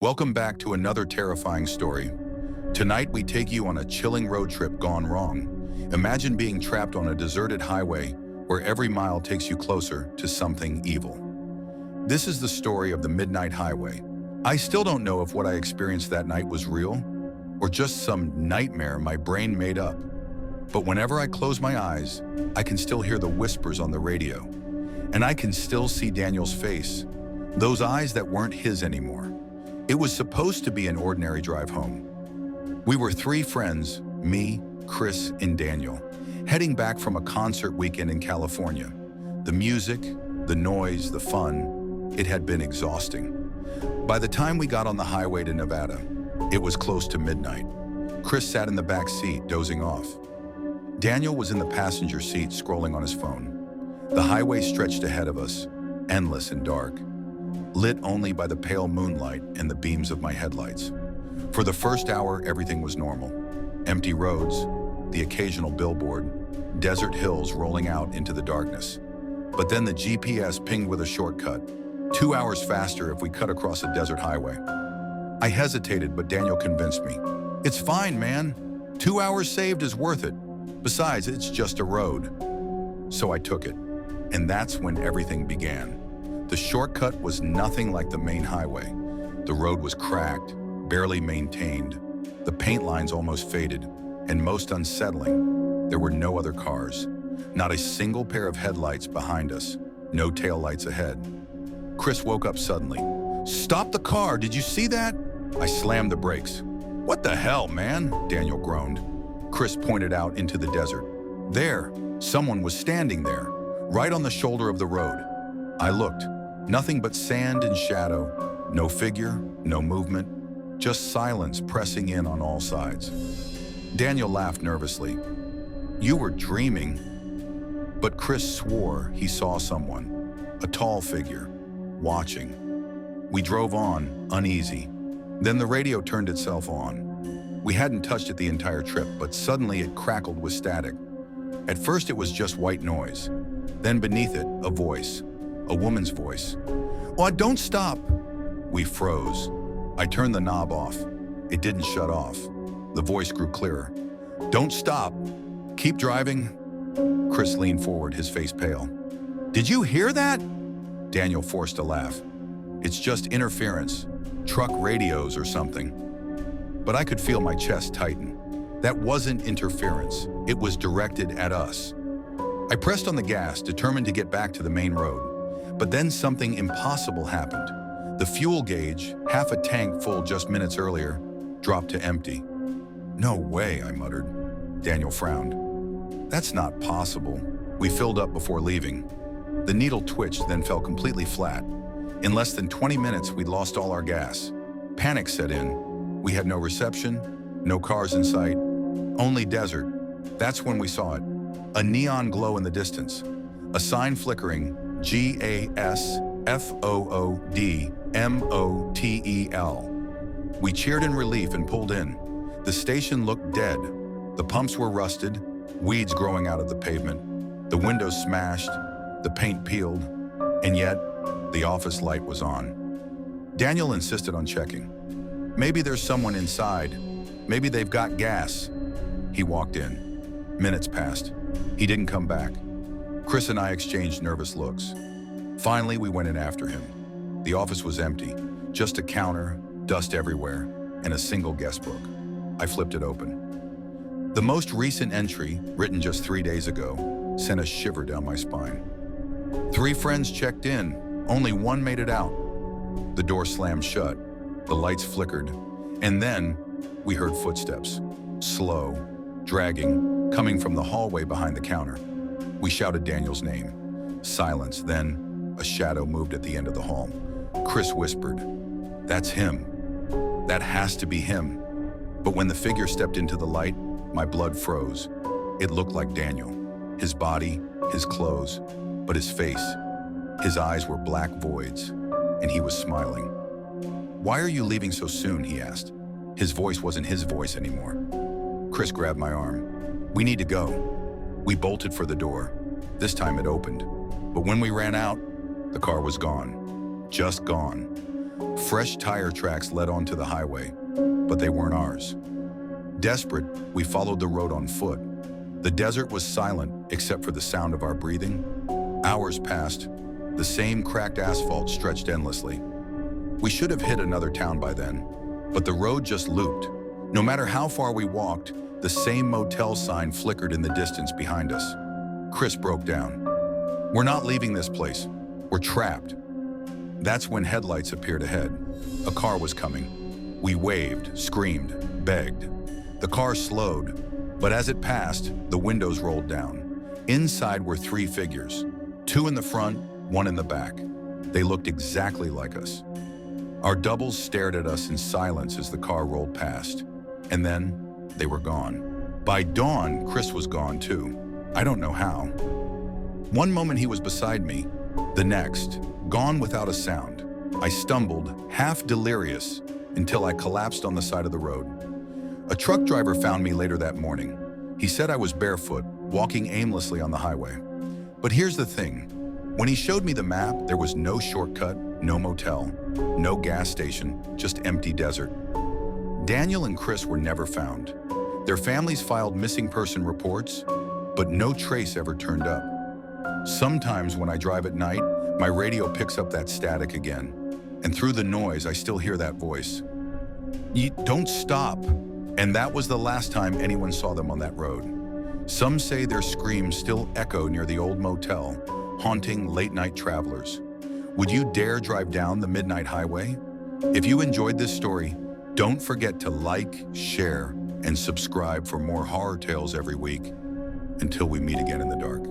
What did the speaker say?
Welcome back to another terrifying story. Tonight we take you on a chilling road trip gone wrong. Imagine being trapped on a deserted highway where every mile takes you closer to something evil. This is the story of the Midnight Highway. I still don't know if what I experienced that night was real or just some nightmare my brain made up. But whenever I close my eyes, I can still hear the whispers on the radio. And I can still see Daniel's face, those eyes that weren't his anymore. It was supposed to be an ordinary drive home. We were three friends, me, Chris, and Daniel, heading back from a concert weekend in California. The music, the noise, the fun, it had been exhausting. By the time we got on the highway to Nevada, it was close to midnight. Chris sat in the back seat, dozing off. Daniel was in the passenger seat, scrolling on his phone. The highway stretched ahead of us, endless and dark, lit only by the pale moonlight and the beams of my headlights. For the first hour, everything was normal. Empty roads, the occasional billboard, desert hills rolling out into the darkness. But then the GPS pinged with a shortcut, 2 hours faster if we cut across a desert highway. I hesitated, but Daniel convinced me. It's fine, man. 2 hours saved is worth it. Besides, it's just a road. So I took it. And that's when everything began. The shortcut was nothing like the main highway. The road was cracked, barely maintained. The paint lines almost faded, and most unsettling, there were no other cars. Not a single pair of headlights behind us, no taillights ahead. Chris woke up suddenly. "Stop the car, did you see that?" I slammed the brakes. "What the hell, man?" Daniel groaned. Chris pointed out into the desert. There, someone was standing there, right on the shoulder of the road. I looked. Nothing but sand and shadow. No figure, no movement. Just silence pressing in on all sides. Daniel laughed nervously. "You were dreaming." But Chris swore he saw someone, a tall figure, watching. We drove on, uneasy. Then the radio turned itself on. We hadn't touched it the entire trip, but suddenly it crackled with static. At first it was just white noise. Then beneath it, a voice. A woman's voice. "Oh, don't stop!" We froze. I turned the knob off. It didn't shut off. The voice grew clearer. "Don't stop. Keep driving." Chris leaned forward, his face pale. "Did you hear that?" Daniel forced a laugh. "It's just interference. Truck radios or something." But I could feel my chest tighten. That wasn't interference. It was directed at us. I pressed on the gas, determined to get back to the main road. But then something impossible happened. The fuel gauge, half a tank full just minutes earlier, dropped to empty. "No way," I muttered. Daniel frowned. "That's not possible." We filled up before leaving. The needle twitched, then fell completely flat. In less than 20 minutes, we'd lost all our gas. Panic set in. We had no reception, no cars in sight, only desert. That's when we saw it. A neon glow in the distance. A sign flickering, GASFOODMOTEL. We cheered in relief and pulled in. The station looked dead. The pumps were rusted, weeds growing out of the pavement. The windows smashed, the paint peeled, and yet the office light was on. Daniel insisted on checking. "Maybe there's someone inside. Maybe they've got gas." He walked in. Minutes passed. He didn't come back. Chris and I exchanged nervous looks. Finally, we went in after him. The office was empty, just a counter, dust everywhere, and a single guest book. I flipped it open. The most recent entry, written just 3 days ago, sent a shiver down my spine. 3 friends checked in, only one made it out. The door slammed shut, the lights flickered, and then we heard footsteps, slow, dragging, coming from the hallway behind the counter. We shouted Daniel's name. Silence, then a shadow moved at the end of the hall. Chris whispered, "That's him. That has to be him." But when the figure stepped into the light, my blood froze. It looked like Daniel. His body, his clothes, but his face. His eyes were black voids, and he was smiling. "Why are you leaving so soon?" he asked. His voice wasn't his voice anymore. Chris grabbed my arm. "We need to go." We bolted for the door. This time it opened. But when we ran out, the car was gone. Just gone. Fresh tire tracks led onto the highway, but they weren't ours. Desperate, we followed the road on foot. The desert was silent except for the sound of our breathing. Hours passed. The same cracked asphalt stretched endlessly. We should have hit another town by then, but the road just looped. No matter how far we walked, the same motel sign flickered in the distance behind us. Chris broke down. "We're not leaving this place. We're trapped." That's when headlights appeared ahead. A car was coming. We waved, screamed, begged. The car slowed, but as it passed, the windows rolled down. Inside were 3 figures, 2 in the front, 1 in the back. They looked exactly like us. Our doubles stared at us in silence as the car rolled past, and then they were gone. By dawn, Chris was gone too. I don't know how. One moment he was beside me, the next, gone without a sound. I stumbled, half delirious, until I collapsed on the side of the road. A truck driver found me later that morning. He said I was barefoot, walking aimlessly on the highway. But here's the thing. When he showed me the map, there was no shortcut, no motel, no gas station, just empty desert. Daniel and Chris were never found. Their families filed missing person reports, but no trace ever turned up. Sometimes when I drive at night, my radio picks up that static again, and through the noise, I still hear that voice. Don't stop. And that was the last time anyone saw them on that road. Some say their screams still echo near the old motel, haunting late-night travelers. Would you dare drive down the midnight highway? If you enjoyed this story, don't forget to like, share, and subscribe for more horror tales every week. Until we meet again in the dark.